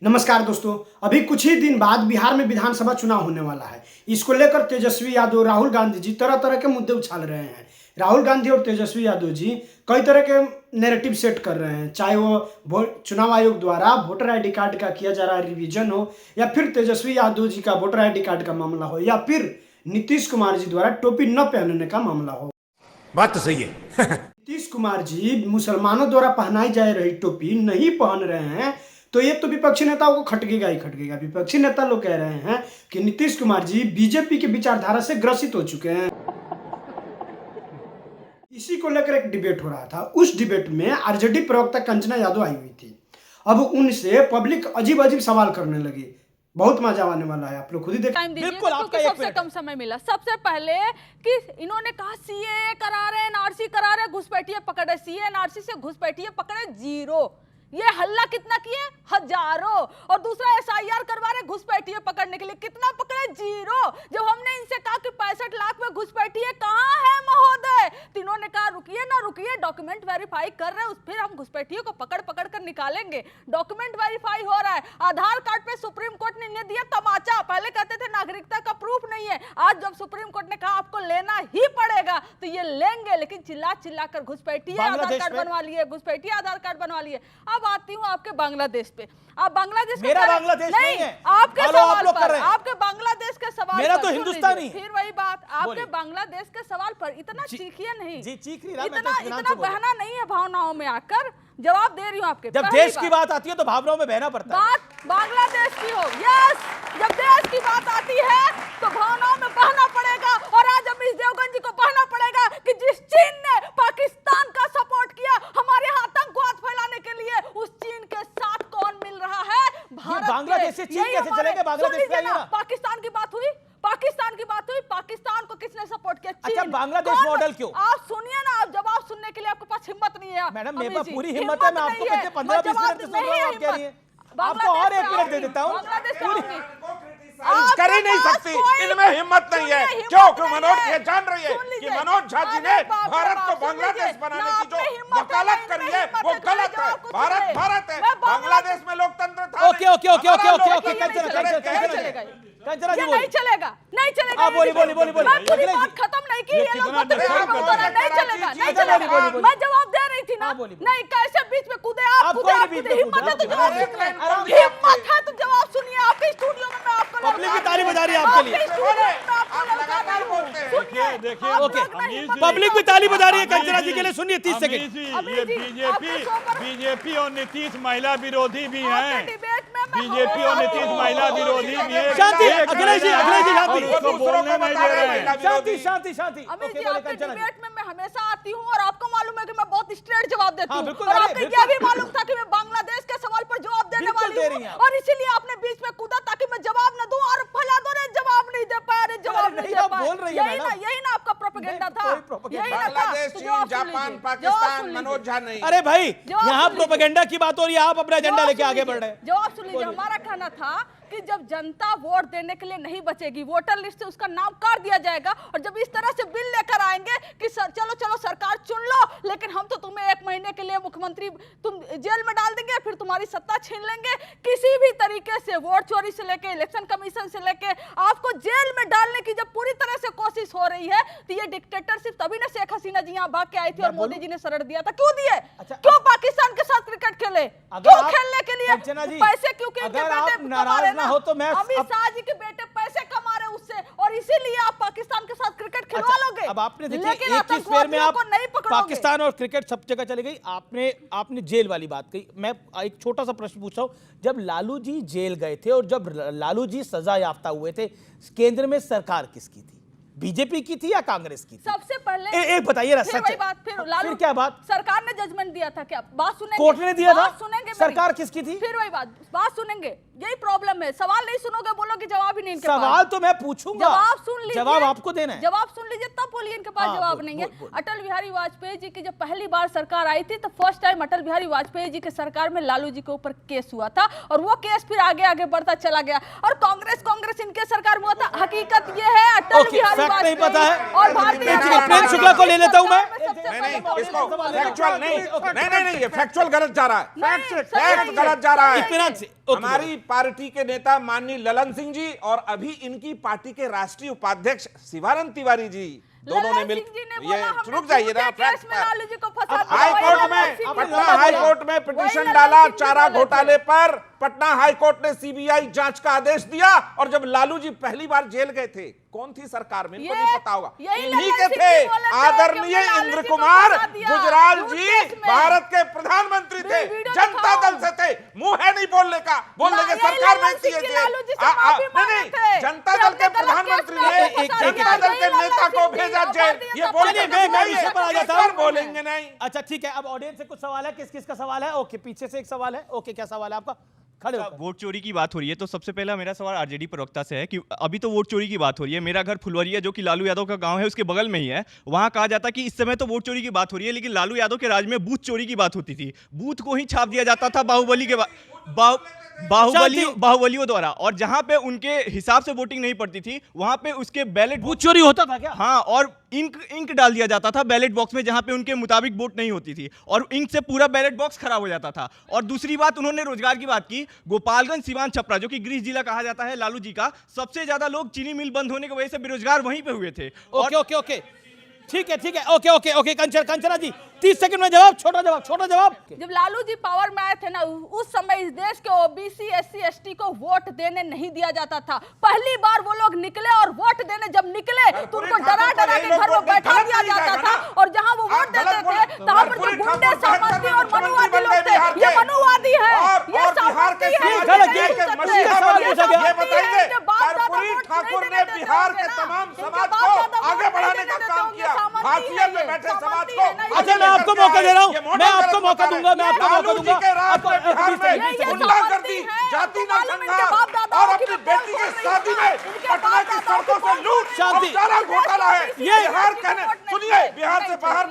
नमस्कार दोस्तों। अभी कुछ ही दिन बाद बिहार में विधानसभा चुनाव होने वाला है। इसको लेकर तेजस्वी यादव, राहुल गांधी जी तरह तरह के मुद्दे उछाल रहे हैं। राहुल गांधी और तेजस्वी यादव जी कई तरह के नैरेटिव सेट कर रहे हैं, चाहे वो चुनाव आयोग द्वारा वोटर आईडी कार्ड का किया जा रहा रिवीजन हो, या फिर तेजस्वी यादव जी का वोटर आईडी कार्ड का मामला हो, या फिर नीतीश कुमार जी द्वारा टोपी न पहनने का मामला हो। बात तो सही है। नीतीश कुमार जी मुसलमानों द्वारा पहनाई जा रही टोपी नहीं पहन रहे हैं, तो ये तो विपक्षी नेताओं को खटकेगा ही खटकेगा। विपक्षी नेता लोग कह रहे हैं कि नीतीश कुमार जी बीजेपी की विचारधारा से ग्रसित हो चुके हैं। इसी को लेकर एक डिबेट हो रहा था। उस डिबेट में आरजेडी प्रवक्ता कंचना यादव आई हुई थी। अब उनसे पब्लिक अजीब अजीब सवाल करने लगी। बहुत मजा आने वाला है, आप लोग खुद ही देखिए। बिल्कुल, आपका सबसे कम समय मिला। सबसे पहले कि इन्होंने कहा सीए करा रहे, एनआरसी करा रहे, घुसपैठिए पकड़े, सीए एनआरसी से घुसपैठिए पकड़े, जीरो। ये हल्ला कितना किए? हजारों। और दूसरा एसआईआर करवा रहे घुसपैठिए पकड़ने के लिए, कितना पकड़े? जीरो। जब हमने इनसे कहा कि 65 लाख में घुसपैठिए कहां है महोदय, तो इन्होंने कहा रुकिए ना रुकिए, डॉक्यूमेंट वेरीफाई कर रहे हैं, फिर हम घुसपैठियों को पकड़ पकड़ कर निकालेंगे। डॉक्यूमेंट वेरीफाई हो रहा है। आधार कार्ड पे सुप्रीम कोर्ट ने दिया तमाचा। पहले कहते थे नागरिकता का प्रूफ नहीं है, आज जब सुप्रीम कोर्ट ने कहा आपको लेना ही पड़ेगा तो ये लेंगे। लेकिन चिल्ला चिल्ला कर घुसपैठिए आधार कार्ड बनवा लिए, घुसपैठिए आधार कार्ड बनवा लिए। अब आती हूँ आपके बांग्लादेश पे। आप बांग्लादेश मेरा बांग्लादेश नहीं है, आपके सवाल आप पर, आपके बांग्लादेश के सवाल मेरा पर तो हिंदुस्तानी। फिर वही बात, आपके बांग्लादेश के सवाल पर इतना चीखिए नहीं जी, चीख नहीं रहा, इतना बहना नहीं है भावनाओं में आकर। जवाब दे रही हूँ आपके। जब देश की बात आती है तो भावनाओं में बहना पड़ता है। बात बांग्लादेश की हो, यस, जब देश की बात आती है तो भावनाओं में बहना पड़ेगा। और आज अमीश देवगन जी को बहना पड़ेगा कि जिस चीन ने पाकिस्तान का सपोर्ट किया हमारे यहाँ आतंकवाद फैलाने के लिए, उस चीन के साथ कौन मिल रहा है? भारत। बांग्लादेश से चीन कैसे चलेंगे? बांग्लादेश से पाकिस्तान की बात हुई, पाकिस्तान की बात हुई, पाकिस्तान को किसने सपोर्ट किया? अच्छा, बांग्लादेश मॉडल क्यों? आप सुनिए ना, आप जवाब सुनने के लिए आपके पास हिम्मत नहीं है। मैडम मेरे पास पूरी हिम्मत है, मैं आपको पिछले 15-20 मिनट से सुन रहा हूं, आप कह रही हैं। आपको और एक मिनट दे देता हूं। कर ही नहीं सकती, इनमें हिम्मत नहीं है। क्यों मनोज ये जान रही है कि मनोज झा जी ने भारत को बांग्लादेश बनाने की जो वकालत करी है वो गलत है। भारत भारत है, बांग्लादेश में लोकतंत्र था। Okay okay okay okay okay okay Kanchana ji नहीं चलेगा, नहीं चलेगा। आप बोली पूरी बात खत्म नहीं की, ये लोग नहीं चलेगा, नहीं चलेगा। मैं जवाब दे रही थी ना, नहीं कैसे बीच में कूदे आप? कूदे, हिम्मत है तो जवाब सुनिए, हिम्मत है तो जवाब सुनिए। आपके स्टूडियो में मैं आपको पब्लिक की ताली बजा रही है आपके लिए। देखिए ओके, पब्लिक भी ताली बजा रही है कंचना जी के लिए। सुनिए 30 सेकंड। ये बीजेपी और नीतीश महिला विरोधी भी हैं। बीजेपी और नीतीश महिला विरोधी भी है। शांति, अखिलेश जी शांति, बोलने नहीं दे रहे हैं। शांति शांति शांति। अमित जी, आपके डिबेट में मैं हमेशा आती हूँ और आपको मालूम है कि मैं बहुत स्ट्रेट जवाब देती हाँ, हूँ। बिल्कुल, और आपको बिल्कुल। यह भी मालूम था कि मैं बांग्लादेश के सवाल पर जवाब देने बिल्कुल वाली दे रही हैं हूँ, आप। और इसीलिए आपने बीच में कूदा ताकि मैं जवाब न दूं। और फला दो रे, जवाब नहीं दे पाया रे, जवाब नहीं दे पाया। यही ना आपका प्रोपेगेंडा था, यही ना था। बांग्लादेश, चीन, जापान, पाकिस्तान, मनोज झा नहीं। अरे भाई, यहाँ प्रोपेगेंडा की बात हो रही है, आप अपना एजेंडा लेके आगे बढ़ रहे हैं। जवाब सुन लीजिए। हमारा कहना था कि जब जनता वोट देने के लिए नहीं बचेगी, वोटर लिस्ट से उसका नाम काट दिया जाएगा। और जब इस तरह से बिल लेकर आएंगे कि चलो चलो सरकार चुन लो, लेकिन हम तो तुम्हें 1 महीने के लिए मुख्यमंत्री तुम जेल में डाल देंगे, फिर तुम्हारी सत्ता छीन लेंगे। किसी भी तरीके से वोट चोरी से लेके इलेक्शन कमीशन से लेके आपको जेल में डालने की जब पूरी तरह से कोशिश हो रही है, तो ये डिक्टेटरशिप तभी ना शेख हसीना जी यहाँ भाग के आई थी और मोदी जी ने शरण दिया था। क्यों दिए? क्यों पाकिस्तान के साथ क्रिकेट खेले? क्यों खेलने के लिए? पैसे क्योंकि नाराज ना हो तो मैं अमित शाह जी के बेटे पैसे कमा रहे उससे, और इसीलिए आप पाकिस्तान के साथ क्रिकेट खिलवा लोगे। अब आपने देखिए एक चीज फेर में आप पाकिस्तान और क्रिकेट सब जगह चली गई। आपने जेल वाली बात कही। मैं एक छोटा सा प्रश्न पूछ रहा हूं, जब लालू जी जेल गए थे और जब लालू जी सजा याफ्ता हुए थे, केंद्र में सरकार किसकी थी? बीजेपी की थी या कांग्रेस की थी? सबसे पहले एक बताइए ना, फिर वही बात, फिर क्या बात? सरकार ने जजमेंट दिया था। क्या बात सुनेंगे? कोर्ट ने दिया था। सुनेंगे? सरकार किसकी थी? फिर वही बात सुनेंगे। यही प्रॉब्लम है, सवाल नहीं सुनोगे, बोलोगे जवाब ही नहीं इनके सवाल पास। तो मैं पूछूंगा, जवाब सुन लीजिए, जवाब आपको देना है। जवाब सुन लीजिए तब बोलिए, इनके पास जवाब नहीं है। अटल बिहारी वाजपेयी जी की जब पहली बार सरकार आई थी तो फर्स्ट टाइम अटल बिहारी वाजपेयी जी के सरकार में लालू जी के ऊपर केस हुआ था, और वो केस फिर आगे आगे बढ़ता चला गया और कांग्रेस इनके सरकार में हुआ था। हकीकत ये है अटल बिहारी फैक्ट नहीं पता है। और भारतीय प्रियंक शुक्ला को ले लेता हूं मैं। नहीं, इसको फैक्चुअल नहीं, ये फैक्चुअल गलत जा रहा है, फैक्ट गलत जा रहा इत्मीनान है। से, ओके। हमारी पार्टी के नेता माननीय ललन सिंह जी और अभी इनकी पार्टी के राष्ट्रीय उपाध्यक्ष शिवानंद तिवारी जी दोनों ने मिल ये रुक जाइए ना, हाई कोर्ट में पटना हाई कोर्ट में पिटीशन डाला चारा घोटाले पर। पटना हाई कोर्ट ने सीबीआई जांच का आदेश दिया और जब लालू जी पहली बार जेल गए थे, कौन थी सरकार में, इनको नहीं पता होगा, इन्हीं के थे आदरणीय इंद्र कुमार गुजराल जी, भारत के प्रधानमंत्री थे, जनता दल से थे, मुंह है नहीं बोलने का, बोलने के सरकार में चाहिए थे। नहीं, जनता दल के प्रधानमंत्री ने जनता दल के नेता को भेजा जेल, ये बोलने बोलेंगे नहीं। अच्छा ठीक है, अब ऑडियंस से कुछ सवाल है, किस किस का सवाल है? ओके, पीछे से एक सवाल है। ओके, क्या सवाल है आपका? खड़े होकर। वोट चोरी की बात हो रही है तो सबसे पहला मेरा सवाल आरजेडी प्रवक्ता से है कि अभी तो वोट चोरी की बात हो रही है, मेरा घर फुलवरिया जो कि लालू यादव का गांव है उसके बगल में ही है, वहां कहा जाता कि इस समय तो वोट चोरी की बात हो रही है, लेकिन लालू यादव के राज में बूथ चोरी की बात होती थी, बूथ को ही छाप दिया जाता था बाहुबली के बाहुबलियों द्वारा, और जहां पे उनके हिसाब से वोटिंग नहीं पड़ती थी वहां पे उसके बैलेट बूथ चोरी होता था क्या? हाँ, और इंक डाल दिया जाता था बैलेट बॉक्स में जहां पे उनके मुताबिक वोट नहीं होती थी, और इंक से पूरा बैलेट बॉक्स खराब हो जाता था। और दूसरी बात, उन्होंने रोजगार की बात की, गोपालगंज सिवान छपरा जो कि गृह जिला कहा जाता है लालू जी का, सबसे ज्यादा लोग चीनी मिल बंद होने की वजह से बेरोजगार वहीं पे हुए थे। ओके ओके ओके, ठीक है, ओके ओके ओके, कंचना जी 30 सेकंड में जवाब, छोटा जवाब। जब लालू जी पावर में आए थे ना, उस समय इस देश के ओबीसी एससी एसटी को वोट देने नहीं दिया जाता था। पहली बार वो लोग निकले और वोट देने जब निकले तो उनको डरा के घर में बैठा दिया जाता था, और जहां वो वोट देते थे वहां पर जो गुंडे सामंती और मनुवादी लोग थे, ये मनुवादी है, ये सामंती है। ये बताइए कर्पूरी ठाकुर ने बिहार के तमाम समाज को आगे बढ़ाने का काम किया, हाशिए में बैठे समाज को। अच्छा, मैं आपको मौका दे रहा हूं, मैं आपको मौका दूंगा। गुंडागर्दी, जाति नरसंहार और अपनी बेटी की शादी में पटना की सड़कों से लूट, शांति, चारा घोटाला है ये बिहार कहने। सुनिए, बिहार से बाहर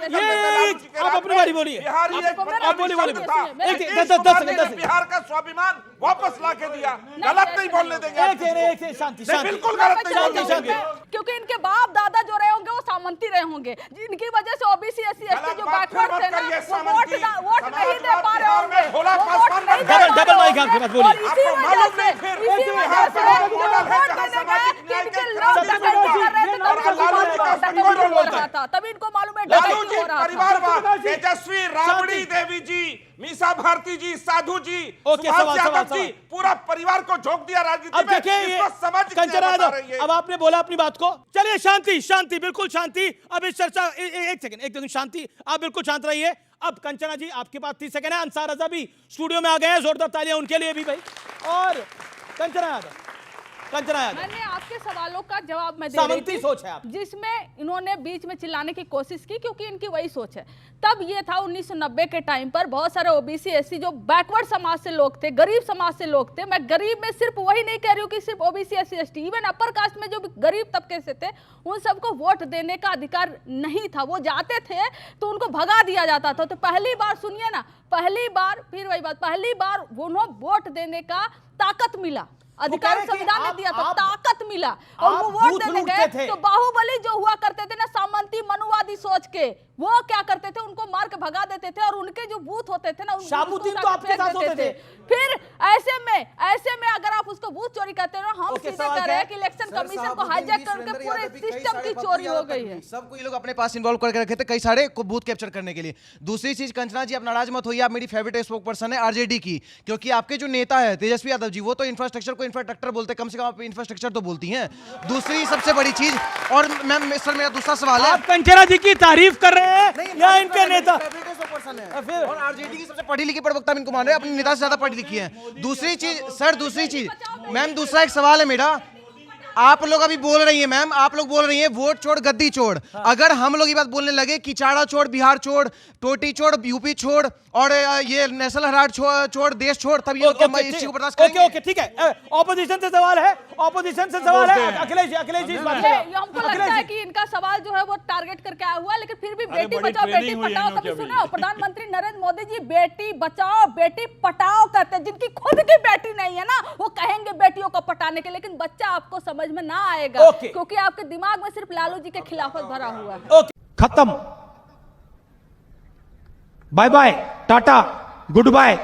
आप अपनी बारी बोलिए, बिहारी एक बिहार का स्वाभिमान वापस ला के दिया, गलत नहीं बोलने देंगे, शांति, बिल्कुल गलत नहीं बोलने देंगे, क्योंकि इनके बाप दादा जो रहे होंगे वो सामंती रहे होंगे, जिनकी वजह से ओबीसी एससी एसटी जो बैकवर्ड थे ना, वोट नहीं दे पा रहे होंगे। डबल माइक आपके पास, बोलिए। आपको मालूम नहीं फिर बिहार का मॉडल है जहां सामाजिक न्याय के तभी इनको मालूम है लालू जी परिवारवाद, तेजस्वी, राबड़ी देवी जी, मीसा भारती जी, साधु जी, सुभाष यादव जी, पूरा परिवार को झोंक दिया राजनीति में। इसको समझ के अब आपने बोला अपनी बात को, चलिए शांति, बिल्कुल शांति। अब इस चर्चा एक सेकंड शांति, आप बिल्कुल शांत रहिए। अब कंचना जी आपके पास 30 सेकंड है। अंसार रजा भी स्टूडियो में आ गए हैं, जोरदार तालियां उनके लिए भी भाई। और कंचना यादव, मैंने आपके सवालों का जवाब मैं दे रही थी, सोच है आप, जिसमें इन्होंने बीच में चिल्लाने की कोशिश की, क्योंकि इनकी वही सोच है। तब ये था 1990 के टाइम पर बहुत सारे ओबीसी एससी जो बैकवर्ड समाज से लोग थे, गरीब समाज से लोग थे। मैं गरीब में सिर्फ वही नहीं कह रही हूँ कि सिर्फ OBC SC ST, even upper caste में जो गरीब तबके से थे उन सबको वोट देने का अधिकार नहीं था। वो जाते थे तो उनको भगा दिया जाता था। तो पहली बार सुनिए ना, पहली बार उन्हें वोट देने का ताकत मिला, अधिकार संविधान ने दिया था, ताकत मिला, और वो वोट देने गए तो बाहुबली जो हुआ करते थे ना, सामंती मनुवादी सोच के, वो क्या करते थे, उनको मार के भगा देते थे, और उनके जो बूथ होते थे ना, शाबुद्दीन तो आपके साथ होते थे। फिर ऐसे में अगर आप उसको बूथ चोरी करते हो, हम सीधे कह रहे हैं कि इलेक्शन कमीशन को हाईजैक करके पूरे सिस्टम की चोरी हो गई है। सबको ये लोग अपने पास इन्वॉल्व करके रखे थे कई सारे को बूथ कैप्चर करने के लिए। दूसरी चीज, कंचना जी आप नाराज मत होइए, आप मेरी फेवरेट स्पोक पर्सन है आरजेडी की, क्योंकि आपके जो नेता है तेजस्वी यादव जी, वो तो इंफ्रास्ट्रक्चर को इंफ्रास्ट्रक्चर बोलते, कम से कम आप इंफ्रास्ट्रक्चर तो बोलती हैं। दूसरी सबसे बड़ी चीज, और मैम सर मेरा दूसरा सवाल है, आप कंचना जी की तारीफ कर रहे हैं या इनके नेता? और आरजेडी की सबसे पढ़ी लिखी प्रवक्ता इनको मान रहे हैं, अपने नेता से ज्यादा पढ़ी लिखी है। दूसरी चीज मैम, दूसरा एक सवाल है मेरा, आप लोग अभी बोल रही हैं मैम, आप लोग बोल रही हैं वोट छोड़ गद्दी छोड़। अगर हम लोग ये बात बोलने लगे कि चाड़ा छोड़, बिहार छोड़, टोटी छोड़, यूपी छोड़, और ये नेशनल हेराल्ड छोड़, देश छोड़, तब ये इस चीज को बर्दाश्त करेंगे? ओके ठीक है। ऑपोजिशन से सवाल है, अखिलेश जी हमको लगता है कि इनका सवाल जो है वो टारगेट करके आया हुआ है, लेकिन फिर भी बेटी बचाओ बेटी पढ़ाओ, कभी सुना हो प्रधानमंत्री नरेंद्र मोदी जी बेटी बचाओ बेटी पढ़ाओ कहते हैं। जिनकी खुद की बेटी नहीं है ना, वो कहेंगे बेटियों को पटाने के, लेकिन बच्चा आपको समझ समझ में ना आएगा, ओके। क्योंकि आपके दिमाग में सिर्फ लालू जी के खिलाफत भरा हुआ है। खत्म, bye bye, tata, good bye.